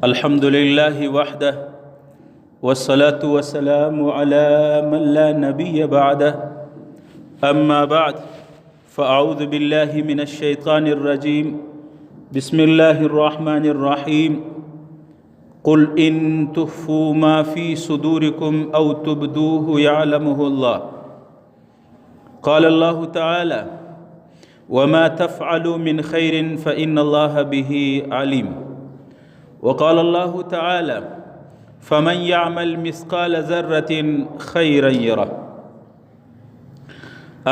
الحمد لله وحده والصلاة والسلام على من لا نبي بعده أما بعد فأعوذ بالله من الشيطان الرجيم بسم الله الرحمن الرحيم قل إن تخفوا ما في صدوركم أو تبدوه يعلمه الله قال الله تعالى وما تفعلوا من خير فإن الله به عليم وقال الله تعالى فمن يعمل مثقال ذرة خيرا يره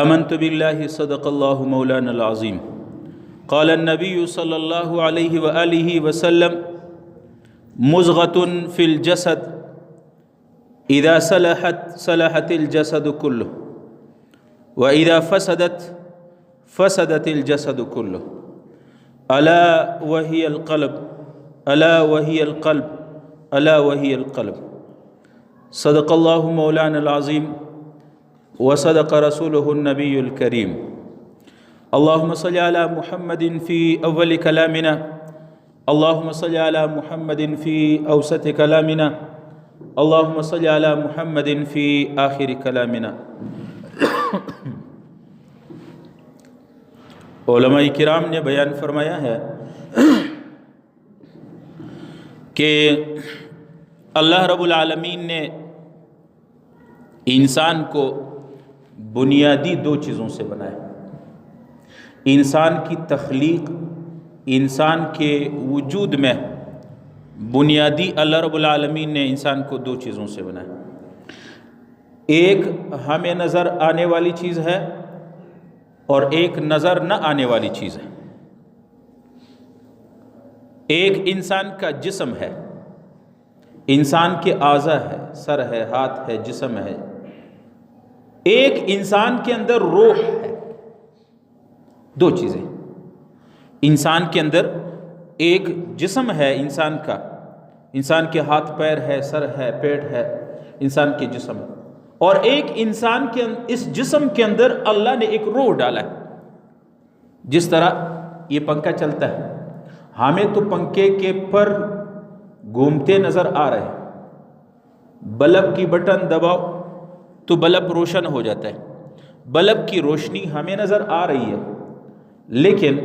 آمنت بالله صدق الله مولانا العظيم قال النبي صلى الله عليه وآله وسلم مزغة في الجسد إذا صلحت الجسد كله وإذا فسدت الجسد كله ألا وهي القلب ألا وهي القلب ألا وهي القلب صدق الله مولانا العظيم وصدق رسوله النبي الكريم اللهم صل على محمد في أول كلامنا اللهم صل على محمد في أوسط كلامنا اللهم صل على محمد في آخر كلامنا علماء کرام نے بیان فرمایا ہے کہ اللہ رب العالمین نے انسان کو بنیادی دو چیزوں سے بنایا۔ انسان کی تخلیق، انسان کے وجود میں بنیادی اللہ رب العالمین نے انسان کو دو چیزوں سے بنایا۔ ایک ہمیں نظر آنے والی چیز ہے اور ایک نظر نہ آنے والی چیز ہے۔ ایک انسان کا جسم ہے، انسان کے اعضاء ہے، سر ہے، ہاتھ ہے، جسم ہے۔ ایک انسان کے اندر روح ہے۔ دو چیزیں، انسان کے اندر ایک جسم ہے انسان کا، انسان کے ہاتھ پیر ہے، سر ہے، پیٹ ہے، انسان کے جسم ہے، اور ایک انسان کے اس جسم کے اندر اللہ نے ایک روح ڈالا ہے۔ جس طرح یہ پنکھا چلتا ہے، ہمیں تو پنکھے کے پر گھومتے نظر آ رہے ہیں، بلب کی بٹن دباؤ تو بلب روشن ہو جاتا ہے، بلب کی روشنی ہمیں نظر آ رہی ہے، لیکن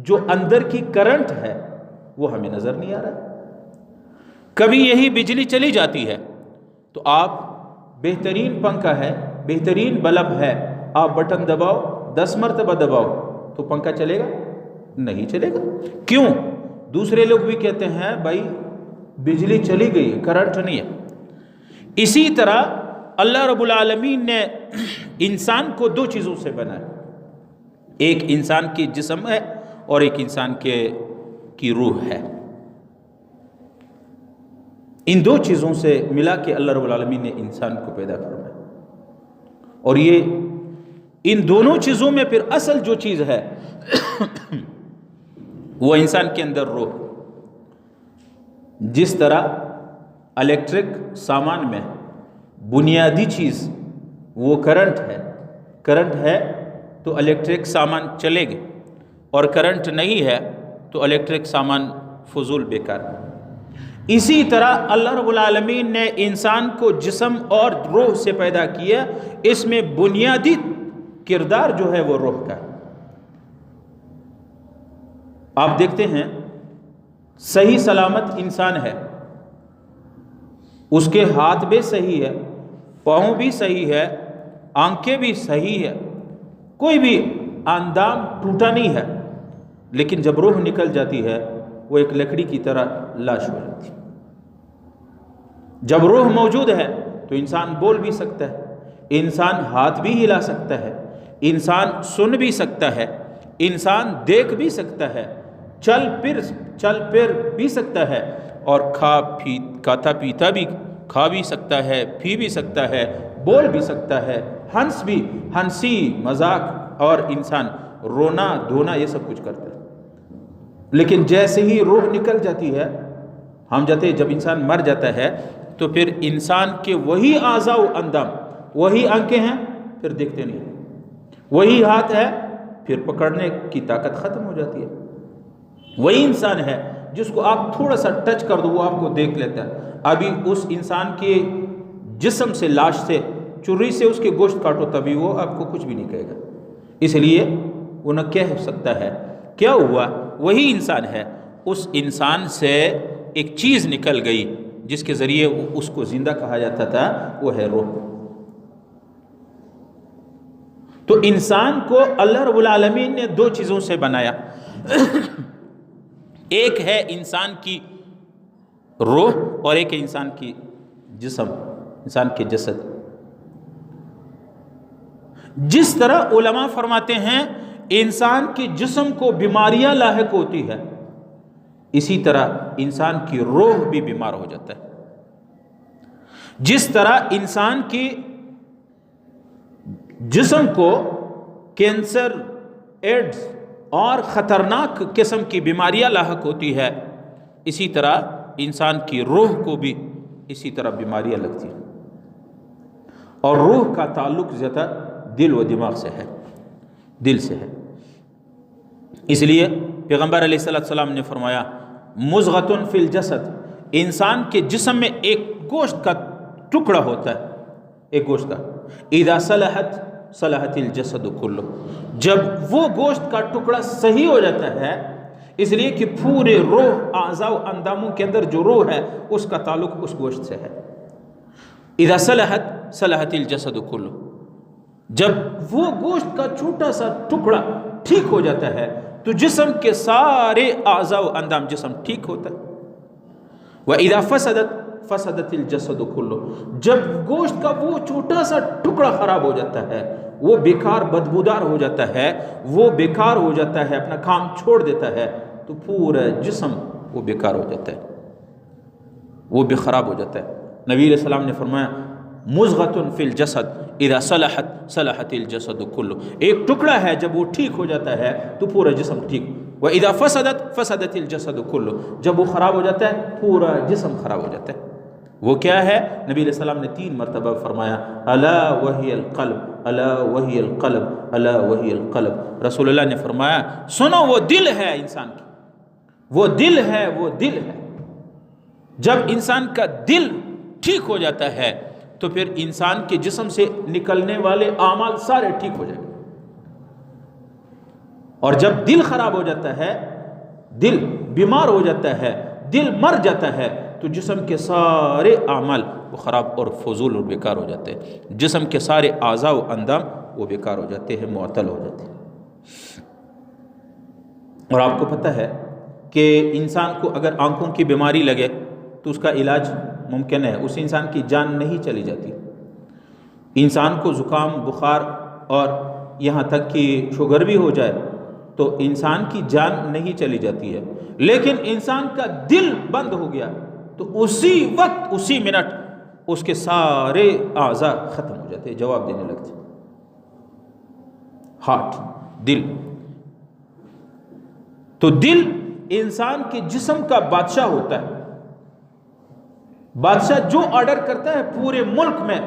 جو اندر کی کرنٹ ہے وہ ہمیں نظر نہیں آ رہا۔ کبھی یہی بجلی چلی جاتی ہے تو آپ بہترین پنکھا ہے، بہترین بلب ہے، آپ بٹن دباؤ، 10 مرتبہ دباؤ تو پنکھا چلے گا؟ نہیں چلے گا۔ کیوں؟ دوسرے لوگ بھی کہتے ہیں بھائی بجلی چلی گئی، کرنٹ نہیں ہے۔ اسی طرح اللہ رب العالمین نے انسان کو دو چیزوں سے بنایا، ایک انسان کی جسم ہے اور ایک انسان کی روح ہے۔ ان دو چیزوں سے ملا کے اللہ رب العالمین نے انسان کو پیدا فرمایا، اور یہ ان دونوں چیزوں میں پھر اصل جو چیز ہے وہ انسان کے اندر روح۔ جس طرح الیکٹرک سامان میں بنیادی چیز وہ کرنٹ ہے، کرنٹ ہے تو الیکٹرک سامان چلے گا، اور کرنٹ نہیں ہے تو الیکٹرک سامان فضول بیکار ہے۔ اسی طرح اللہ رب العالمین نے انسان کو جسم اور روح سے پیدا کیا، اس میں بنیادی کردار جو ہے وہ روح کا ہے۔ آپ دیکھتے ہیں صحیح سلامت انسان ہے، اس کے ہاتھ بھی صحیح ہے، پاؤں بھی صحیح ہے، آنکھیں بھی صحیح ہے، کوئی بھی اندام ٹوٹا نہیں ہے، لیکن جب روح نکل جاتی ہے وہ ایک لکڑی کی طرح لاش ہو جاتی ہے۔ جب روح موجود ہے تو انسان بول بھی سکتا ہے، انسان ہاتھ بھی ہلا سکتا ہے، انسان سن بھی سکتا ہے، انسان دیکھ بھی سکتا ہے، چل پھر بھی سکتا ہے، اور کھاتا پیتا بھی کھا بھی سکتا ہے، پی بھی سکتا ہے، بول بھی سکتا ہے، ہنسی مذاق اور انسان رونا دھونا یہ سب کچھ کرتا ہے۔ لیکن جیسے ہی روح نکل جاتی ہے، جب انسان مر جاتا ہے تو پھر انسان کے وہی اعضاء و اندام، وہی آنکھیں ہیں پھر دیکھتے نہیں، وہی ہاتھ ہے پھر پکڑنے کی طاقت ختم ہو جاتی ہے۔ وہی انسان ہے جس کو آپ تھوڑا سا ٹچ کر دو وہ آپ کو دیکھ لیتا ہے. ابھی اس انسان کے جسم سے، لاش سے، چری سے اس کے گوشت کاٹو تبھی وہ آپ کو کچھ بھی نہیں کہے گا. اس لیے وہ نہ کہہ سکتا ہے. کیا ہوا؟ وہی انسان ہے، اس انسان سے ایک چیز نکل گئی جس کے ذریعے اس کو زندہ کہا جاتا تھا، وہ ہے روح. تو انسان کو اللہ رب العالمین نے دو چیزوں سے بنایا. ایک ہے انسان کی روح اور ایک ہے انسان کی جسم، انسان کے جسد. جس طرح علماء فرماتے ہیں انسان کے جسم کو بیماریاں لاحق ہوتی ہے، اسی طرح انسان کی روح بھی بیمار ہو جاتا ہے. جس طرح انسان کی جسم کو کینسر، ایڈز اور خطرناک قسم کی بیماریاں لاحق ہوتی ہے، اسی طرح انسان کی روح کو بھی اسی طرح بیماریاں لگتی ہیں. اور روح کا تعلق زیادہ دل و دماغ سے ہے، دل سے ہے. اس لیے پیغمبر علیہ السلام نے فرمایا مضغۃ فی الجسد، انسان کے جسم میں ایک گوشت کا ٹکڑا ہوتا ہے، ایک گوشت کا، اذا صلحت صلحت الجسد کلہ، جب وہ گوشت کا ٹکڑا صحیح ہو جاتا ہے، اس لیے کہ پورے روح، اعضاء و انداموں کے اندر جو روح ہے اس کا تعلق اس گوشت سے ہے. اذا صلحت صلحت الجسد کلہ، جب وہ گوشت کا چھوٹا سا ٹکڑا ٹھیک ہو جاتا ہے تو جسم کے سارے اعضاء و اندام جسم ٹھیک ہوتا ہے. وَإِذَا فَسَدَتْ فَسَدَتِ الْجَسَدُ كُلُّهُ، جب گوشت کا وہ چھوٹا سا ٹکڑا خراب ہو جاتا ہے، وہ بیکار بدبودار ہو جاتا ہے، وہ بیکار ہو جاتا ہے، اپنا کام چھوڑ دیتا ہے، تو پورا جسم وہ بیکار ہو جاتا ہے، وہ بھی خراب ہو جاتا ہے. نبی علیہ السلام نے فرمایا مضغۃ فی الجسد اذا صلحت صلحت الجسد کلہ، ایک ٹکڑا ہے جب وہ ٹھیک ہو جاتا ہے تو پورا جسم ٹھیک. وَإِذَا فَسَدَتْ فَسَدَتِ الْجَسَدُ كُلُّهُ، جب وہ خراب ہو جاتا ہے پورا جسم خراب ہو جاتا ہے. وہ کیا ہے؟ نبی علیہ السلام نے 3 مرتبہ فرمایا الا وہی القلب، الا وہی القلب، الا وہی القلب. رسول اللہ نے فرمایا سنو وہ دل ہے انسان کی، وہ دل ہے، وہ دل ہے. جب انسان کا دل ٹھیک ہو جاتا ہے تو پھر انسان کے جسم سے نکلنے والے اعمال سارے ٹھیک ہو جائیں گے. اور جب دل خراب ہو جاتا ہے، دل بیمار ہو جاتا ہے، دل مر جاتا ہے تو جسم کے سارے اعمال وہ خراب اور فضول اور بیکار ہو جاتے ہیں. جسم کے سارے اعضاء و اندام وہ بیکار ہو جاتے ہیں، معطل ہو جاتے ہیں. اور آپ کو پتہ ہے کہ انسان کو اگر آنکھوں کی بیماری لگے تو اس کا علاج ممکن ہے، اس انسان کی جان نہیں چلی جاتی. انسان کو زکام، بخار اور یہاں تک کہ شوگر بھی ہو جائے تو انسان کی جان نہیں چلی جاتی ہے. لیکن انسان کا دل بند ہو گیا تو اسی وقت، اسی منٹ اس کے سارے اعضاء ختم ہو جاتے ہیں، جواب دینے لگتے ہیں. ہارٹ، دل. تو دل انسان کے جسم کا بادشاہ ہوتا ہے. بادشاہ جو آرڈر کرتا ہے پورے ملک میں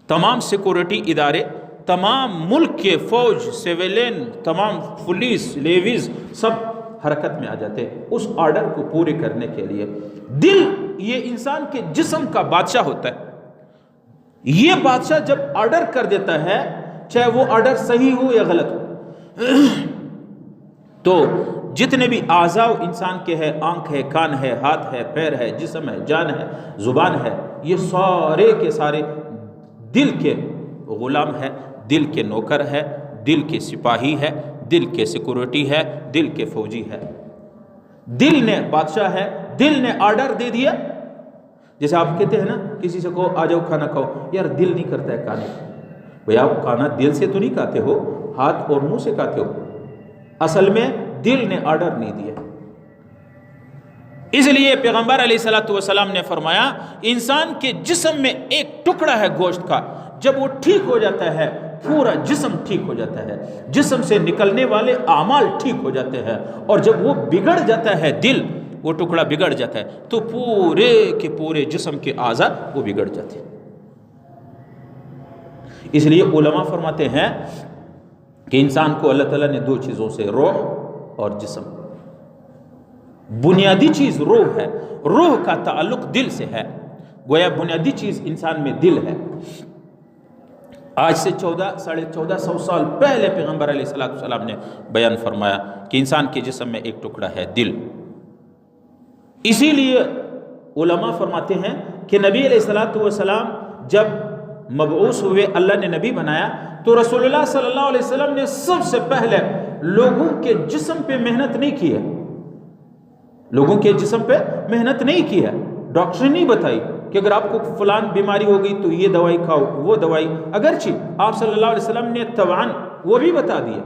تمام سیکورٹی ادارے، تمام ملک کے فوج، سیویلین، تمام پولیس، لیویز سب حرکت میں آ جاتے ہیں اس آرڈر کو پورے کرنے کے لیے. دل یہ انسان کے جسم کا بادشاہ ہوتا ہے. یہ بادشاہ جب آرڈر کر دیتا ہے، چاہے وہ آرڈر صحیح ہو یا غلط ہو، تو جتنے بھی اعضاء انسان کے ہے، آنکھ ہے، کان ہے، ہاتھ ہے، پیر ہے، جسم ہے، جان ہے، زبان ہے، یہ سارے کے سارے دل کے غلام ہے، دل کے نوکر ہے، دل کے سپاہی ہے، دل کے سیکورٹی ہے، دل کے فوجی ہے. دل نے بادشاہ ہے، دل نے آرڈر دے دیا. جیسے آپ کہتے ہیں نا کسی سے کہو آ جاؤ کھانا کھاؤ، یار دل نہیں کرتا ہے کھانے کو. بھئی آپ کھانا دل سے تو نہیں کھاتے ہو، ہاتھ اور منہ سے کھاتے ہو. اصل میں دل نے آرڈر نہیں دیا. اس لیے پیغمبر علیہ السلام نے فرمایا انسان کے جسم میں ایک ٹکڑا ہے گوشت کا، جب وہ ٹھیک ہو جاتا ہے پورا جسم ٹھیک ہو جاتا ہے، جسم سے نکلنے والے اعمال ٹھیک ہو جاتے ہیں. اور جب وہ بگڑ جاتا ہے، دل وہ ٹکڑا بگڑ جاتا ہے تو پورے کے پورے جسم کے اعضاء وہ بگڑ جاتے ہیں. اس لیے علماء فرماتے ہیں کہ انسان کو اللہ تعالیٰ نے 2 چیزوں سے، روح اور جسم، بنیادی چیز روح ہے، روح کا تعلق دل سے ہے، گویا بنیادی چیز انسان میں دل ہے۔ آج سے 1400 سال پہلے پیغمبر علیہ السلام نے بیان فرمایا کہ انسان کے جسم میں ایک ٹکڑا ہے، دل۔ اسی لیے علماء فرماتے ہیں کہ نبی علیہ السلام جب مبعوث ہوئے، اللہ نے نبی بنایا، تو رسول اللہ صلی اللہ علیہ وسلم نے سب سے پہلے لوگوں کے جسم پہ محنت نہیں کی ہے، لوگوں کے جسم پہ محنت نہیں کی ہے، ڈاکٹر نہیں بتائی کہ اگر آپ کو فلان بیماری ہو گئی تو یہ دوائی کھاؤ، وہ دوائی، اگرچہ آپ صلی اللہ علیہ وسلم نے طبعاً وہ بھی بتا دیا،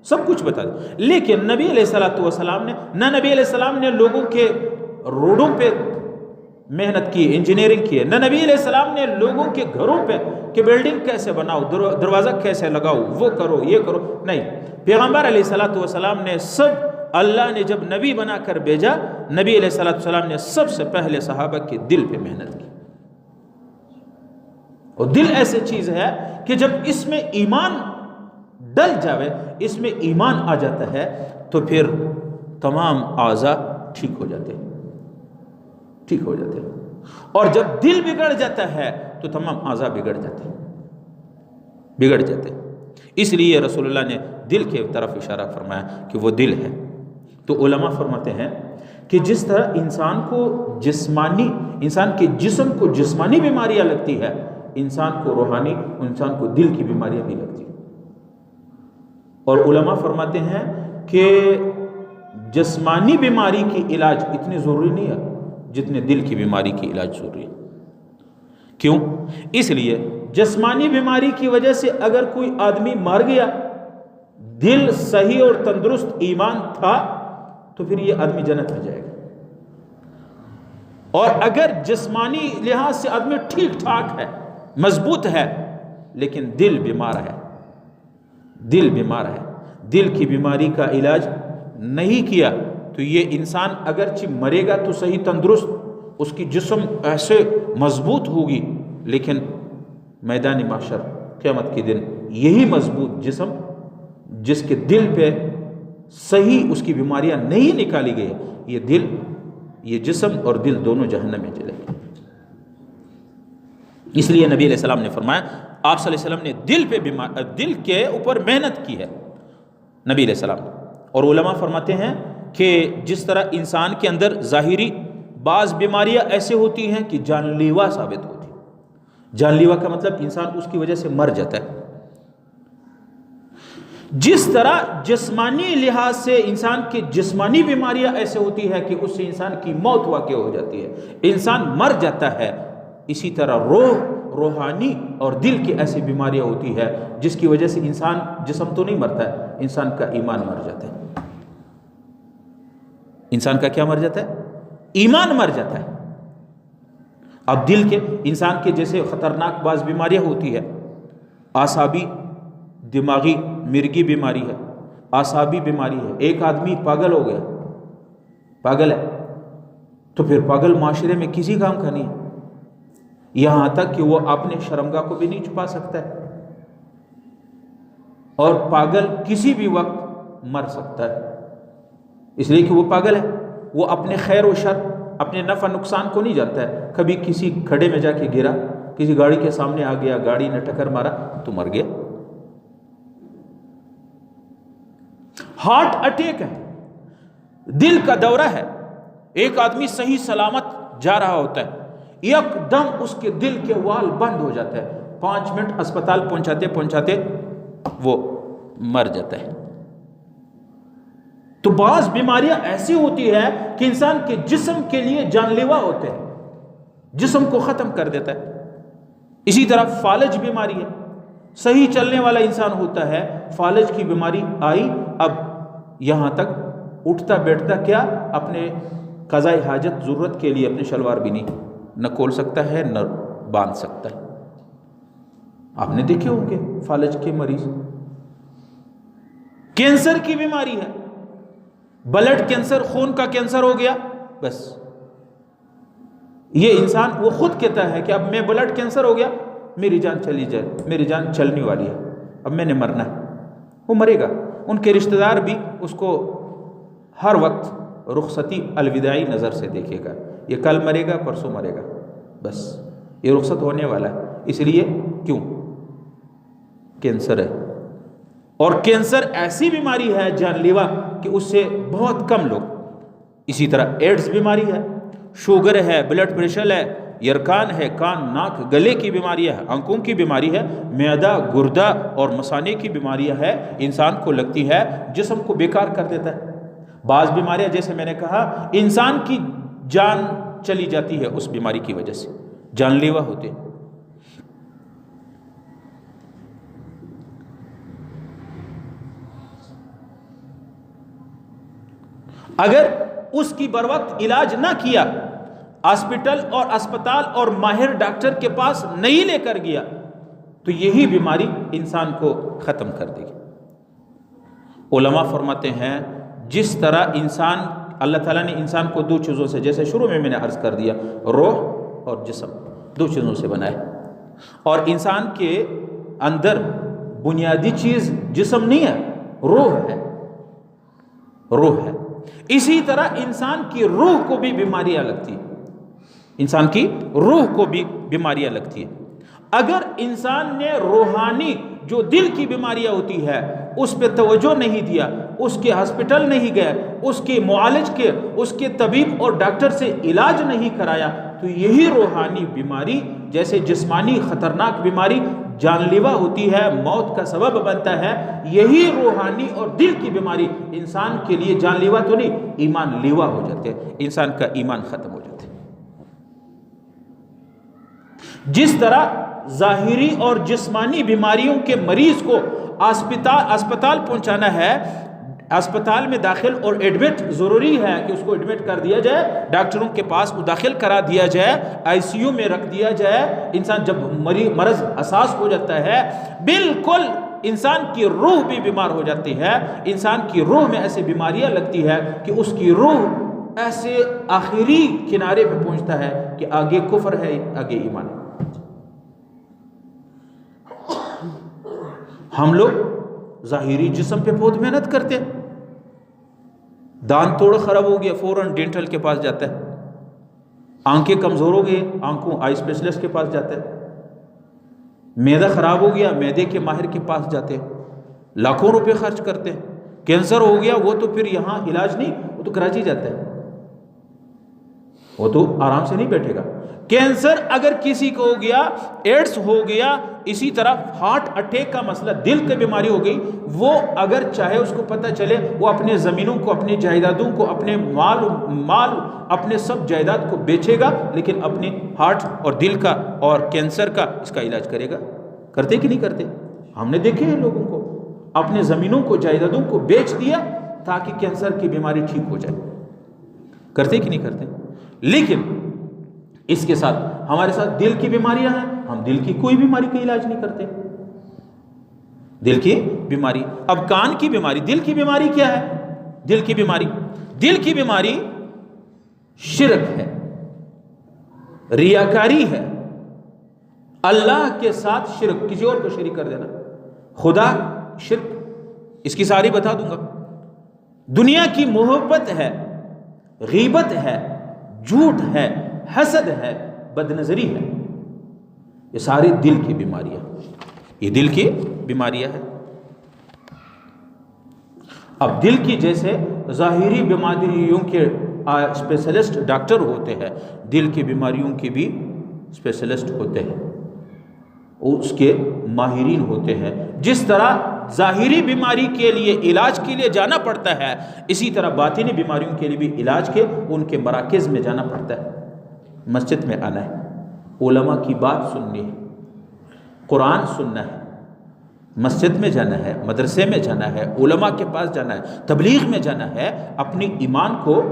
سب کچھ بتا دیا، لیکن نبی علیہ السلام نے نبی علیہ السلام نے لوگوں کے روڈوں پہ محنت کی، انجینئرنگ کی ہے، نبی علیہ السلام نے لوگوں کے گھروں پہ کہ بلڈنگ کیسے بناؤ، دروازہ کیسے لگاؤ، وہ کرو یہ کرو، نہیں۔ پیغمبر علیہ السلام نے سب، اللہ نے جب نبی بنا کر بھیجا، نبی علیہ السلام نے سب سے پہلے صحابہ کے دل پہ محنت کی۔ اور دل ایسی چیز ہے کہ جب اس میں ایمان ڈل جاوے، اس میں ایمان آ جاتا ہے، تو پھر تمام اعضاء ٹھیک ہو جاتے ہیں، ٹھیک ہو جاتے ہیں۔ اور جب دل بگڑ جاتا ہے تو تمام اعضاء بگڑ جاتے ہیں۔ اس لیے رسول اللہ نے دل کے طرف اشارہ فرمایا کہ وہ دل ہے۔ تو علماء فرماتے ہیں کہ جس طرح انسان کے جسم کو جسمانی بیماریاں لگتی ہے، انسان کو روحانی، انسان کو دل کی بیماریاں بھی لگتی ہیں۔ اور علماء فرماتے ہیں کہ جسمانی بیماری کی علاج اتنی ضروری نہیں ہے جتنے دل کی بیماری کی علاج ضروری ہے۔ کیوں؟ اس لیے جسمانی بیماری کی وجہ سے اگر کوئی آدمی مر گیا، دل صحیح اور تندرست ایمان تھا، تو پھر یہ آدمی جنت میں جائے گا۔ اور اگر جسمانی لحاظ سے آدمی ٹھیک ٹھاک ہے، مضبوط ہے، لیکن دل بیمار ہے، دل کی بیماری کا علاج نہیں کیا، تو یہ انسان اگرچہ مرے گا تو صحیح تندرست، اس کی جسم ایسے مضبوط ہوگی، لیکن میدان محشر قیامت کے دن یہی مضبوط جسم جس کے دل پہ صحیح اس کی بیماریاں نہیں نکالی گئی، یہ جسم اور دل دونوں جہنم میں جلیں گے۔ اس لیے نبی علیہ السلام نے فرمایا، آپ صلی اللہ علیہ وسلم نے دل کے اوپر محنت کی ہے، نبی علیہ السلام۔ اور علماء فرماتے ہیں کہ جس طرح انسان کے اندر ظاہری بعض بیماریاں ایسے ہوتی ہیں کہ جان لیوا ثابت ہوتی ہیں، جان لیوا کا مطلب انسان اس کی وجہ سے مر جاتا ہے، جس طرح جسمانی لحاظ سے انسان کی جسمانی بیماریاں ایسے ہوتی ہے کہ اس سے انسان کی موت واقع ہو جاتی ہے، انسان مر جاتا ہے، اسی طرح روحانی اور دل کی ایسی بیماریاں ہوتی ہے جس کی وجہ سے انسان، جسم تو نہیں مرتا ہے، انسان کا ایمان مر جاتا ہے۔ انسان کا کیا مر جاتا ہے؟ ایمان مر جاتا ہے۔ اب دل کے، انسان کے جیسے خطرناک بعض بیماریاں ہوتی ہے، اعصابی، دماغی، مرگی بیماری ہے، اعصابی بیماری ہے۔ ایک آدمی پاگل ہو گیا، پاگل ہے، تو پھر پاگل معاشرے میں کسی کام کا نہیں ہے، یہاں تک کہ وہ اپنے شرمگاہ کو بھی نہیں چھپا سکتا ہے، اور پاگل کسی بھی وقت مر سکتا ہے، اس لیے کہ وہ پاگل ہے، وہ اپنے خیر و شر، اپنے نفع نقصان کو نہیں جانتا ہے۔ کبھی کسی کھڑے میں جا کے گرا، کسی گاڑی کے سامنے آ گیا، گاڑی نے ٹکر مارا تو مر گیا۔ ہارٹ اٹیک ہے، دل کا دورہ ہے، ایک آدمی صحیح سلامت جا رہا ہوتا ہے، یک دم اس کے دل کے وال بند ہو جاتا ہے، 5 منٹ اسپتال پہنچاتے وہ مر جاتا ہے۔ تو بعض بیماریاں ایسی ہوتی ہے کہ انسان کے جسم کے لیے جان لیوا ہوتے ہیں، جسم کو ختم کر دیتا ہے۔ اسی طرح فالج بیماری ہے، صحیح چلنے والا انسان ہوتا ہے، فالج کی بیماری آئی، اب یہاں تک اٹھتا بیٹھتا کیا، اپنے قضاء حاجت ضرورت کے لیے اپنے شلوار بھی نہ کھول سکتا ہے، نہ باندھ سکتا ہے۔ آپ نے دیکھے ہوں گے فالج کے مریض۔ کینسر کی بیماری ہے، بلڈ کینسر، خون کا کینسر ہو گیا، بس یہ انسان وہ خود کہتا ہے کہ اب میں بلڈ کینسر ہو گیا، میری جان چلی جائے، میری جان چلنے والی ہے، اب میں نے مرنا ہے، وہ مرے گا۔ ان کے رشتہ دار بھی اس کو ہر وقت رخصتی الوداعی نظر سے دیکھے گا. یہ کل مرے گا، پرسوں مرے گا، بس یہ رخصت ہونے والا ہے. اس لیے کیوں؟ کینسر ہے، اور کینسر ایسی بیماری ہے جان لیوا کہ اس سے بہت کم لوگ. اسی طرح ایڈز بیماری ہے، شوگر ہے، بلڈ پریشر ہے، یرکان ہے، کان ناک گلے کی بیماریاں ہے، آنکھوں کی بیماری ہے، معدہ گردہ اور مثانے کی بیماریاں ہے. انسان کو لگتی ہے، جسم کو بیکار کر دیتا ہے. بعض بیماریاں جیسے میں نے کہا انسان کی جان چلی جاتی ہے اس بیماری کی وجہ سے، جان لیوا ہوتے ہیں. اگر اس کی بروقت علاج نہ کیا، ہاسپٹل اور اسپتال اور ماہر ڈاکٹر کے پاس نہیں لے کر گیا، تو یہی بیماری انسان کو ختم کر دے گی. علماء فرماتے ہیں جس طرح انسان، اللہ تعالیٰ نے انسان کو دو چیزوں سے، جیسے شروع میں نے عرض کر دیا، روح اور جسم، دو چیزوں سے بنایا. اور انسان کے اندر بنیادی چیز جسم نہیں ہے، روح ہے، روح ہے. اسی طرح انسان کی روح کو بھی بیماریاں لگتی ہیں، انسان کی روح کو بھی بیماریاں لگتی ہیں. اگر انسان نے روحانی جو دل کی بیماریاں ہوتی ہے اس پہ توجہ نہیں دیا، اس کے ہاسپٹل نہیں گئے، اس کے معالج کے، اس کے طبیب اور ڈاکٹر سے علاج نہیں کرایا، تو یہی روحانی بیماری جیسے جسمانی خطرناک بیماری جان لیوا ہوتی ہے، موت کا سبب بنتا ہے، یہی روحانی اور دل کی بیماری انسان کے لیے جان لیوا تو نہیں، ایمان لیوا ہو جاتے ہیں، انسان کا ایمان ختم ہو جاتا ہے. جس طرح ظاہری اور جسمانی بیماریوں کے مریض کو اسپتال پہنچانا ہے، اسپتال میں داخل اور ایڈمٹ ضروری ہے کہ اس کو ایڈمٹ کر دیا جائے، ڈاکٹروں کے پاس داخل کرا دیا جائے، آئی سی یو میں رکھ دیا جائے. انسان جب مرض حساس ہو جاتا ہے، بالکل انسان کی روح بھی بیمار ہو جاتی ہے، انسان کی روح میں ایسی بیماریاں لگتی ہے کہ اس کی روح ایسے آخری کنارے پہ پہنچتا ہے کہ آگے کفر ہے، آگے ایمان ہے. ہم لوگ ظاہری جسم پہ بہت محنت کرتے ہیں. دانت توڑ خراب ہو گیا فوراً ڈینٹل کے پاس جاتا ہے، آنکھیں کمزور ہو گئی آنکھوں آئی اسپیشلسٹ کے پاس جاتا ہے، معدہ خراب ہو گیا معدے کے ماہر کے پاس جاتے ہیں، لاکھوں روپے خرچ کرتے ہیں. کینسر ہو گیا وہ تو پھر یہاں علاج نہیں، وہ تو کراچی جاتا ہے، وہ تو آرام سے نہیں بیٹھے گا. کینسر اگر کسی کو ہو گیا، ایڈز ہو گیا، اسی طرح ہارٹ اٹیک کا مسئلہ، دل کی بیماری ہو گئی، وہ اگر چاہے اس کو پتہ چلے وہ اپنے زمینوں کو، اپنے جائیدادوں کو، اپنے مال اپنے سب جائیداد کو بیچے گا، لیکن اپنے ہارٹ اور دل کا اور کینسر کا اس کا علاج کرے گا. کرتے کہ نہیں کرتے؟ ہم نے دیکھے ہیں لوگوں کو اپنے زمینوں کو، جائیدادوں کو بیچ دیا تاکہ کینسر کی بیماری ٹھیک ہو جائے. کرتے کہ نہیں کرتے؟ لیکن اس کے ساتھ ہمارے ساتھ دل کی بیماریاں ہیں، ہم دل کی کوئی بیماری کا علاج نہیں کرتے. دل کی بیماری، اب کان کی بیماری، دل کی بیماری کیا ہے؟ دل کی بیماری شرک ہے، ریاکاری ہے، اللہ کے ساتھ شرک، کسی اور کو شریک کر دینا، خدا شرک. اس کی ساری بتا دوں گا. دنیا کی محبت ہے، غیبت ہے، جھوٹ ہے، حسد ہے، بد نظری ہے، یہ ساری دل کی بیماریاں، یہ دل کی بیماریاں ہیں. اب دل کی جیسے ظاہری بیماریوں کے اسپیشلسٹ ڈاکٹر ہوتے ہیں، دل کی بیماریوں کے بھی اسپیشلسٹ ہوتے ہیں، اس کے ماہرین ہوتے ہیں. جس طرح ظاہری بیماری کے لیے علاج کے لیے جانا پڑتا ہے، اسی طرح باطنی بیماریوں کے لیے بھی علاج کے ان کے مراکز میں جانا پڑتا ہے. مسجد میں آنا ہے، علماء کی بات سننی ہے، قرآن سننا ہے، مسجد میں جانا ہے، مدرسے میں جانا ہے، علماء کے پاس جانا ہے، تبلیغ میں جانا ہے، اپنی ایمان کو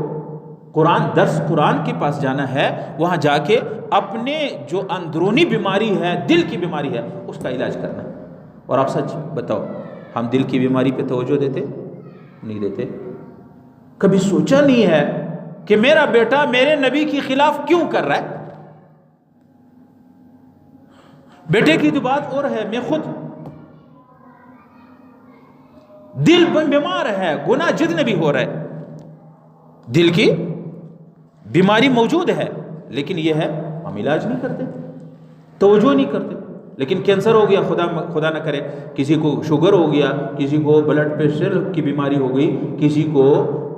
قرآن کے پاس جانا ہے، وہاں جا کے اپنے جو اندرونی بیماری ہے، دل کی بیماری ہے، اس کا علاج کرنا ہے. اور آپ سچ بتاؤ، ہم دل کی بیماری پہ توجہ دیتے نہیں دیتے؟ کبھی سوچا نہیں ہے کہ میرا بیٹا میرے نبی کے خلاف کیوں کر رہا ہے؟ بیٹے کی تو بات اور ہے، میں خود دل بیمار ہے، گناہ جتنے بھی ہو رہے، دل کی بیماری موجود ہے، لیکن یہ ہے ہم علاج نہیں کرتے، توجہ نہیں کرتے۔ لیکن کینسر ہو گیا، خدا نہ کرے، کسی کو شوگر ہو گیا، کسی کو بلڈ پریشر کی بیماری ہو گئی، کسی کو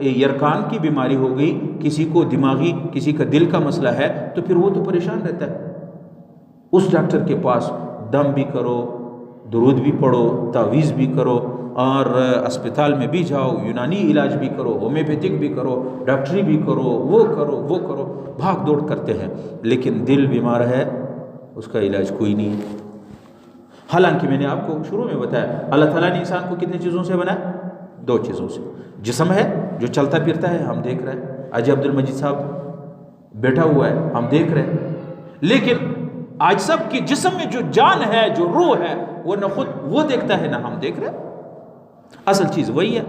یرقان کی بیماری ہو گئی، کسی کو دماغی، کسی کا دل کا مسئلہ ہے، تو پھر وہ تو پریشان رہتا ہے۔ اس ڈاکٹر کے پاس دم بھی کرو، درود بھی پڑھو، تعویذ بھی کرو، اور اسپتال میں بھی جاؤ، یونانی علاج بھی کرو، ہومیوپیتھک بھی کرو، ڈاکٹری بھی کرو، وہ کرو، بھاگ دوڑ کرتے ہیں، لیکن دل بیمار ہے، اس کا علاج کوئی نہیں ہے۔ حالانکہ میں نے آپ کو شروع میں بتایا اللہ تعالیٰ نے انسان کو کتنی چیزوں سے بنایا؟ 2 چیزوں سے۔ جسم ہے جو چلتا پھرتا ہے، ہم دیکھ رہے ہیں، اجے عبد المجید صاحب بیٹھا ہوا ہے، ہم دیکھ رہے ہیں، لیکن آج سب کی جسم میں جو جان ہے، جو روح ہے، وہ نہ خود وہ دیکھتا ہے نہ ہم دیکھ رہے ہیں۔ اصل چیز وہی ہے۔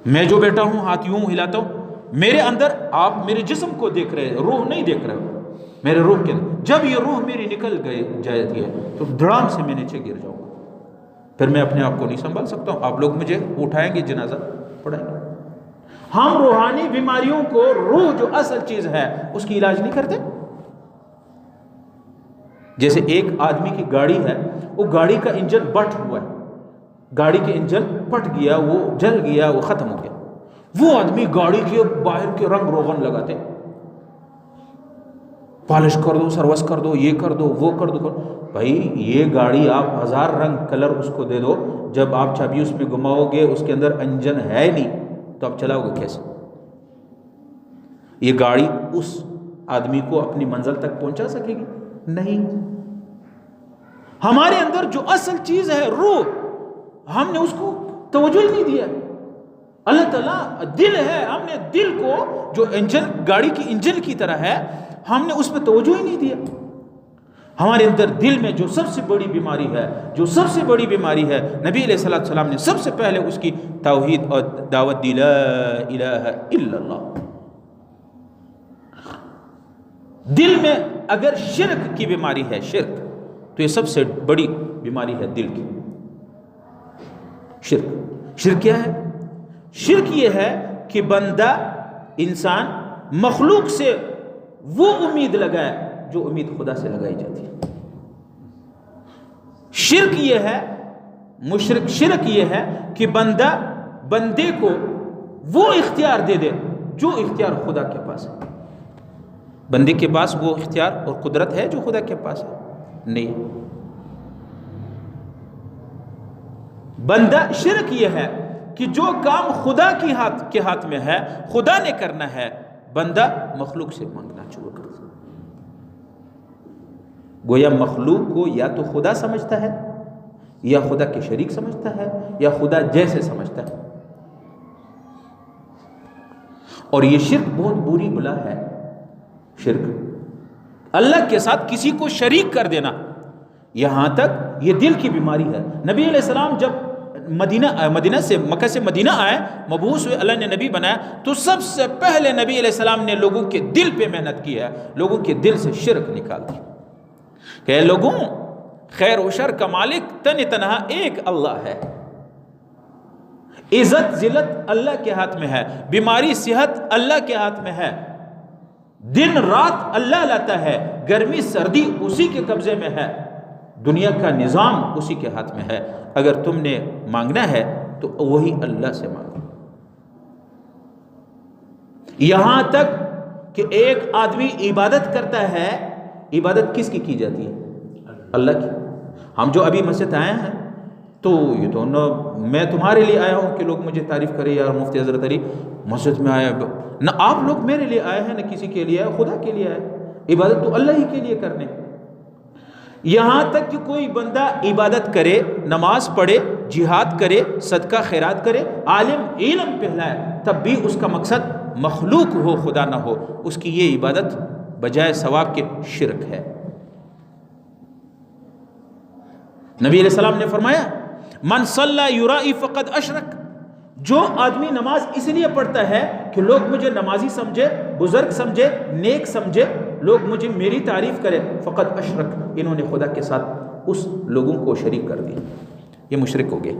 میں جو بیٹھا ہوں، ہاتھ یوں ہلاتا ہوں، میرے اندر آپ میرے جسم کو دیکھ رہے ہیں، روح نہیں دیکھ رہے ہو۔ میرے روح کے اندر جب یہ روح میری نکل جاتی ہے تو دھڑام سے میں نیچے گر جاؤں گا، پھر میں اپنے آپ کو نہیں سنبھال سکتا ہوں۔ آپ لوگ مجھے اٹھائیں گے، جنازہ پڑھائیں گے۔ ہم روحانی بیماریوں کو، روح جو اصل چیز ہے، اس کی علاج نہیں کرتے۔ جیسے ایک آدمی کی گاڑی ہے، وہ گاڑی کا انجن بٹ ہوا ہے، گاڑی کے انجن پھٹ گیا، وہ جل گیا، وہ ختم ہو گیا، وہ آدمی گاڑی کے باہر کے رنگ روغن لگاتے، پالش کر دو، سروس کر دو، یہ کر دو، وہ کر دو۔ بھائی یہ گاڑی آپ 1000 رنگ کلر اس کو دے دو، جب آپ چابی اس میں گھماؤ گے، اس کے اندر انجن ہے نہیں، تو آپ چلاؤ گے کیسے؟ یہ گاڑی اس آدمی کو اپنی منزل تک پہنچا سکے گی؟ نہیں۔ ہمارے اندر جو اصل چیز ہے، روح، ہم نے اس کو توجہ ہی نہیں دیا۔ اللہ تعالیٰ دل ہے، ہم نے دل کو جو انجن، گاڑی کی انجن کی طرح ہے، ہم نے اس پہ توجہ ہی نہیں دیا۔ ہمارے اندر دل میں جو سب سے بڑی بیماری ہے، جو سب سے بڑی بیماری ہے، نبی علیہ السلام نے سب سے پہلے اس کی توحید اور دعوت دی، لا الہ الا اللہ۔ دل میں اگر شرک کی بیماری ہے، شرک، تو یہ سب سے بڑی بیماری ہے دل کی۔ شرک کیا ہے؟ شرک یہ ہے کہ بندہ، انسان مخلوق سے وہ امید لگائے جو امید خدا سے لگائی جاتی ہے۔ شرک یہ ہے، شرک یہ ہے کہ بندے کو وہ اختیار دے دے جو اختیار خدا کے پاس ہے۔ بندے کے پاس وہ اختیار اور قدرت ہے جو خدا کے پاس ہے؟ نہیں۔ بندہ، شرک یہ ہے کہ جو کام خدا کے ہاتھ میں ہے، خدا نے کرنا ہے، بندہ مخلوق سے مانگنا شروع کر دے۔ گویا مخلوق کو یا تو خدا سمجھتا ہے، یا خدا کے شریک سمجھتا ہے، یا خدا جیسے سمجھتا ہے۔ اور یہ شرک بہت بری بلا ہے۔ شرک اللہ کے ساتھ کسی کو شریک کر دینا، یہاں تک یہ دل کی بیماری ہے۔ نبی علیہ السلام جب مکہ سے مدینہ آئے، مبعوث ہوئے، اللہ نے نبی بنایا، تو سب سے پہلے نبی علیہ السلام نے لوگوں کے دل پہ محنت کی ہے، لوگوں کے دل سے شرک نکال دی کہ اے لوگوں، خیر و شر کا مالک تنہا ایک اللہ ہے، عزت ذلت اللہ کے ہاتھ میں ہے، بیماری صحت اللہ کے ہاتھ میں ہے، دن رات اللہ لاتا ہے، گرمی سردی اسی کے قبضے میں ہے، دنیا کا نظام اسی کے ہاتھ میں ہے۔ اگر تم نے مانگنا ہے تو وہی اللہ سے مانگو۔ یہاں تک کہ ایک آدمی عبادت کرتا ہے، عبادت کس کی جاتی ہے؟ اللہ کی۔ ہم جو ابھی مسجد آئے ہیں، تو یہ تو نہ میں تمہارے لیے آیا ہوں کہ لوگ مجھے تعریف کرے، یار مفتی حضرت علی مسجد میں آیا، نہ آپ لوگ میرے لیے آئے ہیں، نہ کسی کے لیے آئے، خدا کے لیے آئے۔ عبادت تو اللہ ہی کے لیے کرنے۔ یہاں تک کہ کوئی بندہ عبادت کرے، نماز پڑھے، جہاد کرے، صدقہ خیرات کرے، عالم علم پھیلائے، تب بھی اس کا مقصد مخلوق ہو، خدا نہ ہو، اس کی یہ عبادت بجائے ثواب کے شرک ہے۔ نبی علیہ السلام نے فرمایا، من صلی یرائی فقد اشرک، جو آدمی نماز اس لیے پڑھتا ہے کہ لوگ مجھے نمازی سمجھے، بزرگ سمجھے، نیک سمجھے، لوگ مجھے میری تعریف کرے، فقد اشرک، انہوں نے خدا کے ساتھ اس لوگوں کو شریک کر دیا، یہ مشرک ہو گئے۔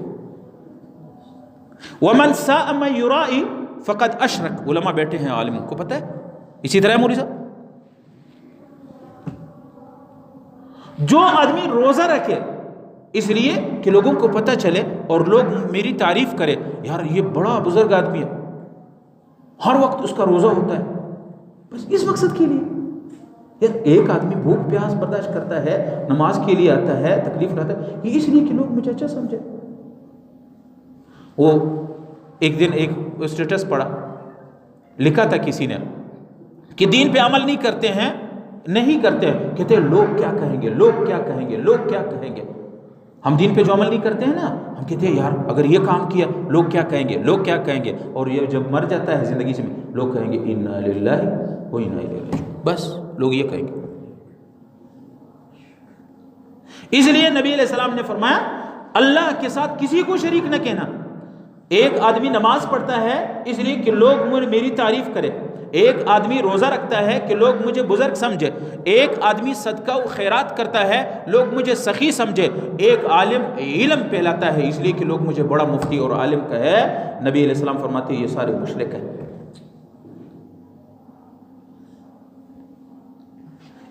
ومن ساء ما یرائی فقد اشرک، علماء بیٹھے ہیں، عالموں کو پتہ ہے. اسی طرح مولوی صاحب، جو آدمی روزہ رکھے اس لیے کہ لوگوں کو پتہ چلے اور لوگ میری تعریف کرے، یار یہ بڑا بزرگ آدمی ہے، ہر وقت اس کا روزہ ہوتا ہے، بس اس مقصد کے لیے. یار ایک آدمی بھوک پیاس برداشت کرتا ہے، نماز کے لیے آتا ہے، تکلیف اٹھاتا ہے، یہ اس لیے کہ لوگ مجھے اچھا سمجھے. وہ ایک دن ایک اسٹیٹس پڑھا، لکھا تھا کسی نے کہ دین پہ عمل نہیں کرتے ہیں، کہتے ہیں لوگ کیا کہیں گے، لوگ کیا کہیں گے، لوگ کیا کہیں گے. ہم دین پہ جو عمل نہیں کرتے ہیں نا، ہم کہتے ہیں یار اگر یہ کام کیا لوگ کیا کہیں گے، لوگ کیا کہیں گے. اور یہ جب مر جاتا ہے زندگی سے، لوگ کہیں گے انا للہ و انا الیہ راجعون، بس لوگ یہ کہیں گے. اس لیے نبی علیہ السلام نے فرمایا اللہ کے ساتھ کسی کو شریک نہ کہنا. ایک آدمی نماز پڑھتا ہے اس لیے کہ لوگ میری تعریف کرے، ایک آدمی روزہ رکھتا ہے کہ لوگ مجھے بزرگ سمجھے، ایک آدمی صدقہ و خیرات کرتا ہے لوگ مجھے سخی سمجھے، ایک عالم علم پھیلاتا ہے اس لیے کہ لوگ مجھے بڑا مفتی اور عالم کہے. نبی علیہ السلام فرماتے ہیں یہ سارے مشرک ہیں.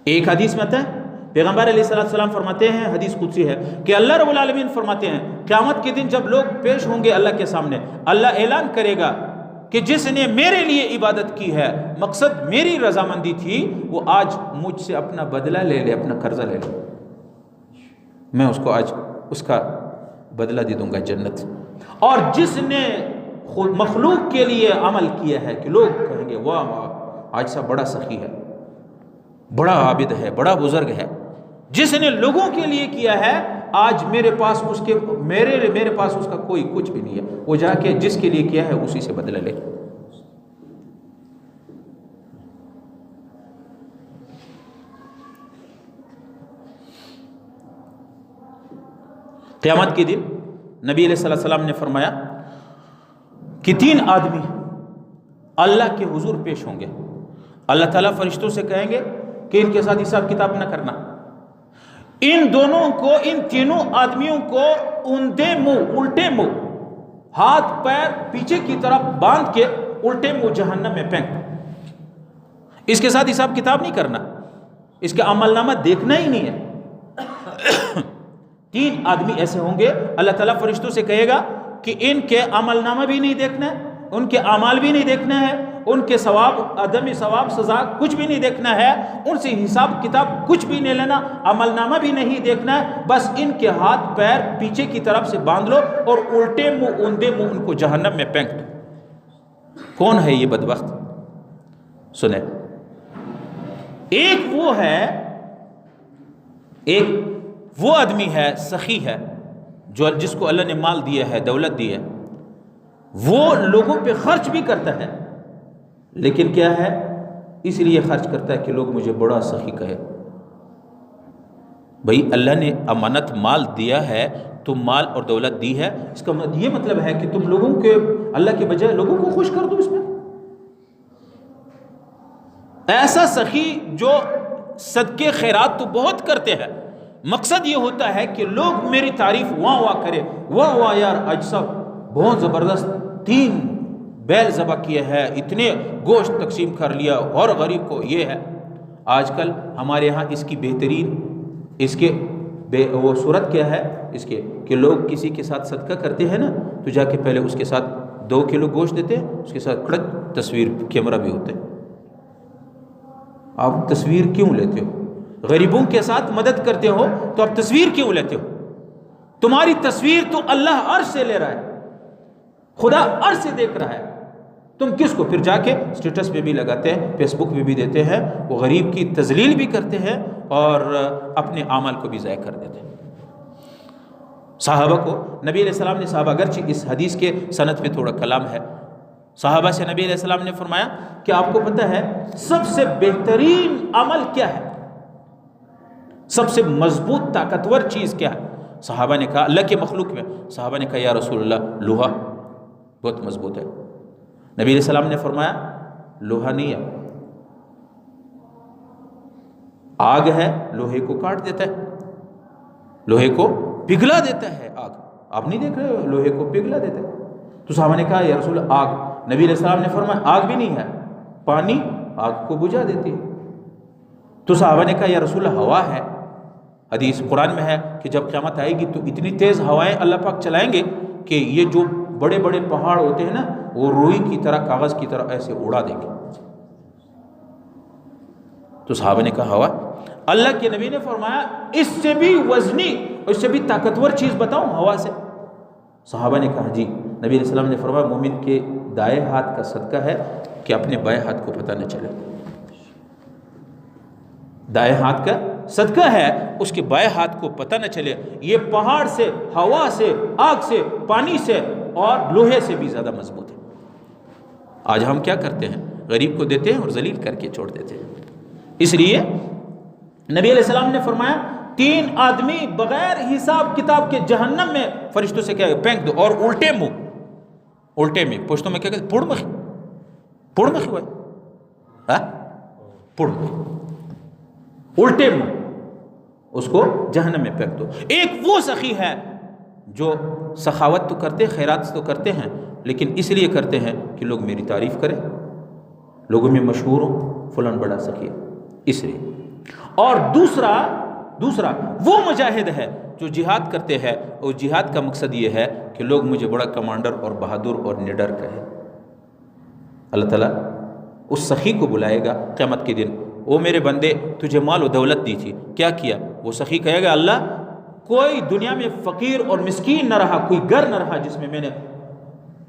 ایک حدیث میں آتا ہے پیغمبر علیہ السلام فرماتے ہیں، حدیث قدسی ہے، کہ اللہ رب العالمین فرماتے ہیں قیامت کے دن جب لوگ پیش ہوں گے اللہ کے سامنے، اللہ اعلان کرے گا کہ جس نے میرے لیے عبادت کی ہے، مقصد میری رضامندی تھی، وہ آج مجھ سے اپنا بدلہ لے لے، اپنا قرضہ لے لے، میں اس کو آج اس کا بدلہ دے دوں گا جنت. اور جس نے مخلوق کے لیے عمل کیا ہے کہ لوگ کہیں گے واہ واہ آج سا بڑا سخی ہے، بڑا عابد ہے، بڑا بزرگ ہے، جس نے لوگوں کے لیے کیا ہے آج میرے پاس اس کا کوئی کچھ بھی نہیں ہے، وہ جا کے جس کے لیے کیا ہے اسی سے بدلہ لے. قیامت کے دن نبی علیہ السلام نے فرمایا کہ 3 آدمی اللہ کے حضور پیش ہوں گے. اللہ تعالیٰ فرشتوں سے کہیں گے کہ ان کے ساتھ حساب کتاب نہ کرنا. ان تینوں آدمیوں کو الٹے منہ ہاتھ پیر پیچھے کی طرف باندھ کے الٹے منہ جہنم میں پھینک. اس کے ساتھ حساب کتاب نہیں کرنا، اس کا عمل نامہ دیکھنا ہی نہیں ہے. 3 آدمی ایسے ہوں گے، اللہ تعالیٰ فرشتوں سے کہے گا کہ ان کے عمل نامہ بھی نہیں دیکھنا ہے، ان کے اعمال بھی نہیں دیکھنا ہے، ان کے ثواب عدم ثواب سزا کچھ بھی نہیں دیکھنا ہے، ان سے حساب کتاب کچھ بھی نہیں لینا، عمل نامہ بھی نہیں دیکھنا ہے، بس ان کے ہاتھ پیر پیچھے کی طرف سے باندھ لو اور الٹے منہ اوندے منہ ان کو جہنم میں پھینک دو. کون ہے یہ بدبخت؟ سنیں، ایک وہ آدمی ہے سخی ہے جس کو اللہ نے مال دیا ہے، دولت دی ہے، وہ لوگوں پہ خرچ بھی کرتا ہے، لیکن کیا ہے اس لیے خرچ کرتا ہے کہ لوگ مجھے بڑا سخی کہے. بھئی اللہ نے امانت مال دیا ہے، تم مال اور دولت دی ہے، اس کا یہ مطلب ہے کہ تم لوگوں کے اللہ کے بجائے لوگوں کو خوش کر دو. اس میں ایسا سخی جو صدقے خیرات تو بہت کرتے ہیں، مقصد یہ ہوتا ہے کہ لوگ میری تعریف واہ واہ کرے، واہ واہ یار آج سب بہت زبردست 3 بیل ذبح کیے ہے، اتنے گوشت تقسیم کر لیا اور غریب کو یہ ہے. آج کل ہمارے ہاں اس کی بہترین وہ صورت کیا ہے اس کے کہ لوگ کسی کے ساتھ صدقہ کرتے ہیں نا تو جا کے پہلے اس کے ساتھ 2 کلو گوشت دیتے ہیں، اس کے ساتھ کڑک تصویر کیمرہ بھی ہوتے ہیں. آپ تصویر کیوں لیتے ہو؟ غریبوں کے ساتھ مدد کرتے ہو تو آپ تصویر کیوں لیتے ہو؟ تمہاری تصویر تو اللہ عرش سے لے رہا ہے، خدا عرش سے دیکھ رہا ہے، تم کس کو پھر جا کے اسٹیٹس پہ بھی لگاتے ہیں، فیس بک پہ بھی دیتے ہیں. وہ غریب کی تذلیل بھی کرتے ہیں اور اپنے اعمال کو بھی ضائع کر دیتے ہیں. صحابہ کو نبی علیہ السلام نے اگرچہ اس حدیث کے سند پہ تھوڑا کلام ہے، صحابہ سے نبی علیہ السلام نے فرمایا کہ آپ کو پتہ ہے سب سے بہترین عمل کیا ہے، سب سے مضبوط طاقتور چیز کیا ہے؟ صحابہ نے کہا اللہ کے مخلوق میں، صحابہ نے کہا یا رسول اللہ لوہا بہت مضبوط ہے. نبی علیہ السلام نے فرمایا لوہا نہیں ہے، آگ ہے، لوہے کو کاٹ دیتا ہے، لوہے کو پگھلا دیتا ہے. آگ آپ نہیں دیکھ رہے ہو، لوہے کو پگھلا دیتا ہے. تو صحابہ نے کہا یا رسول اللہ آگ، نبی علیہ السلام نے فرمایا آگ بھی نہیں ہے، پانی آگ کو بجھا دیتی ہے۔ تو صحابہ نے کہا یا رسول اللہ ہوا ہے، حدیث قرآن میں ہے کہ جب قیامت آئے گی تو اتنی تیز ہوائیں اللہ پاک چلائیں گے کہ یہ جو بڑے بڑے پہاڑ ہوتے ہیں نا وہ روئی کی طرح، کاغذ کی طرح ایسے اڑا دیں گے۔ تو صحابہ نے کہا ہوا؟ اللہ کے نبی نے فرمایا اس سے بھی وزنی، اس سے بھی طاقتور چیز بتاؤں ہوا سے؟ صحابہ نے کہا جی۔ نبی علیہ السلام نے فرمایا مومن کے دائیں ہاتھ کا صدقہ ہے کہ اپنے بائیں ہاتھ کو پتہ نہ چلے۔ دائیں ہاتھ کا صدقہ ہے اس کے بائیں ہاتھ کو پتہ نہ چلے۔ یہ پہاڑ سے، ہوا سے، آگ سے، پانی سے اور لوہے سے بھی زیادہ مضبوط ہے۔ آج ہم کیا کرتے ہیں؟ غریب کو دیتے ہیں اور ذلیل کر کے چھوڑ دیتے ہیں۔ اس لیے نبی علیہ السلام نے فرمایا 3 آدمی بغیر حساب کتاب کے جہنم میں فرشتوں سے کیا پھینک دو، اور الٹے منہ، الٹے میں پشتوں میں کیا کہتے ہیں؟ پڑ مخی، پڑ مخی ہوئے، پڑ مخی، الٹے منہ اس کو جہنم میں پھینک دو۔ ایک وہ سخی ہے جو سخاوت تو کرتے، خیرات تو کرتے ہیں، لیکن اس لیے کرتے ہیں کہ لوگ میری تعریف کریں، لوگوں میں مشہور ہوں فلان بڑا سخی ہے، اس لیے۔ اور دوسرا وہ مجاہد ہے جو جہاد کرتے ہیں، اور جہاد کا مقصد یہ ہے کہ لوگ مجھے بڑا کمانڈر اور بہادر اور نڈر کہیں۔ اللہ تعالیٰ اس سخی کو بلائے گا قیامت کے دن، او میرے بندے تجھے مال و دولت دی تھی، کیا کیا؟ وہ سخی کہے گا اللہ کوئی دنیا میں فقیر اور مسکین نہ رہا، کوئی گھر نہ رہا جس میں میں نے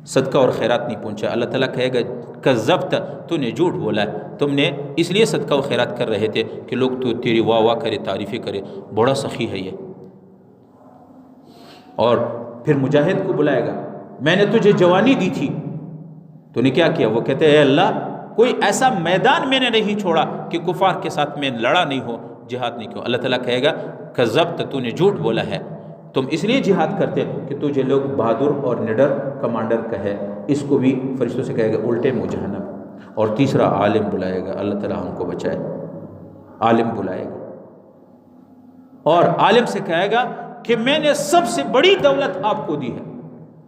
صدقہ اور خیرات نہیں پہنچا۔ اللہ تعالیٰ کہے گا کذبت، تو نے جھوٹ بولا ہے، تم نے اس لیے صدقہ و خیرات کر رہے تھے کہ لوگ تو تیری واہ واہ کرے، تعریفیں کرے، بڑا سخی ہے یہ۔ اور پھر مجاہد کو بلائے گا، میں نے تجھے جوانی دی تھی، تو نے کیا کیا؟ وہ کہتے ہیں اے اللہ کوئی ایسا میدان میں نے نہیں چھوڑا کہ کفار کے ساتھ میں لڑا نہیں ہو، جہاد نہیں کیوں۔ اللہ تعالیٰ کہے گا کذبت، تو نے جھوٹ بولا ہے، تم اس لیے جہاد کرتے کہ تجھے لوگ بہادر اور نڈر کمانڈر کہے۔ اس کو بھی فرشتوں سے کہے گا الٹے منہ جہنم۔ اور تیسرا عالم بلائے گا، اللہ تعالیٰ ہم کو بچائے، عالم بلائے گا اور عالم سے کہے گا کہ میں نے سب سے بڑی دولت آپ کو دی ہے،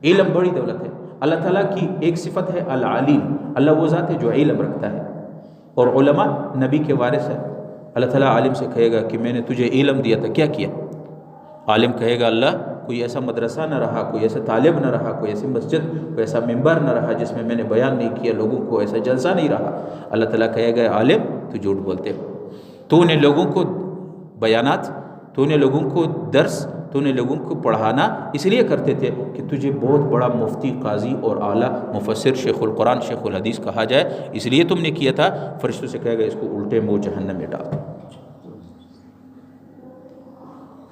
علم بڑی دولت ہے۔ اللہ تعالیٰ کی ایک صفت ہے العلیم، اللہ وہ ذات ہے جو علم رکھتا ہے، اور علماء نبی کے وارث ہے۔ اللہ تعالیٰ عالم سے کہے گا کہ میں نے تجھے علم دیا تھا، کیا کیا؟ عالم کہے گا اللہ کوئی ایسا مدرسہ نہ رہا، کوئی ایسا طالب نہ رہا، کوئی ایسی مسجد، کوئی ایسا ممبر نہ رہا جس میں میں نے بیان نہیں کیا لوگوں کو، ایسا جلسہ نہیں رہا۔ اللہ تعالیٰ کہے گا عالم تو جھوٹ بولتے ہو، تو نے لوگوں کو بیانات، تو نے لوگوں کو درس، تو نے لوگوں کو پڑھانا اس لیے کرتے تھے کہ تجھے بہت بڑا مفتی، قاضی اور اعلیٰ مفسر، شیخ القرآن، شیخ الحدیث کہا جائے، اس لیے تم نے کیا تھا۔ فرشتوں سے کہے گا اس کو الٹے منہ جہنم میں ڈال۔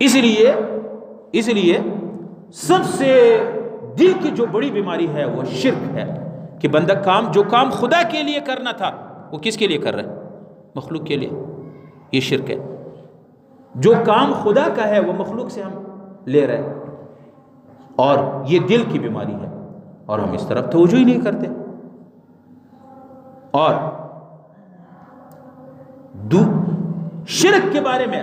اس لیے سب سے دل کی جو بڑی بیماری ہے وہ شرک ہے، کہ بندہ جو کام خدا کے لیے کرنا تھا وہ کس کے لیے کر رہا ہے؟ مخلوق کے لیے، یہ شرک ہے۔ جو کام خدا کا ہے وہ مخلوق سے ہم لے رہے ہیں، اور یہ دل کی بیماری ہے، اور ہم اس طرف توجہ ہی نہیں کرتے۔ اور شرک کے بارے میں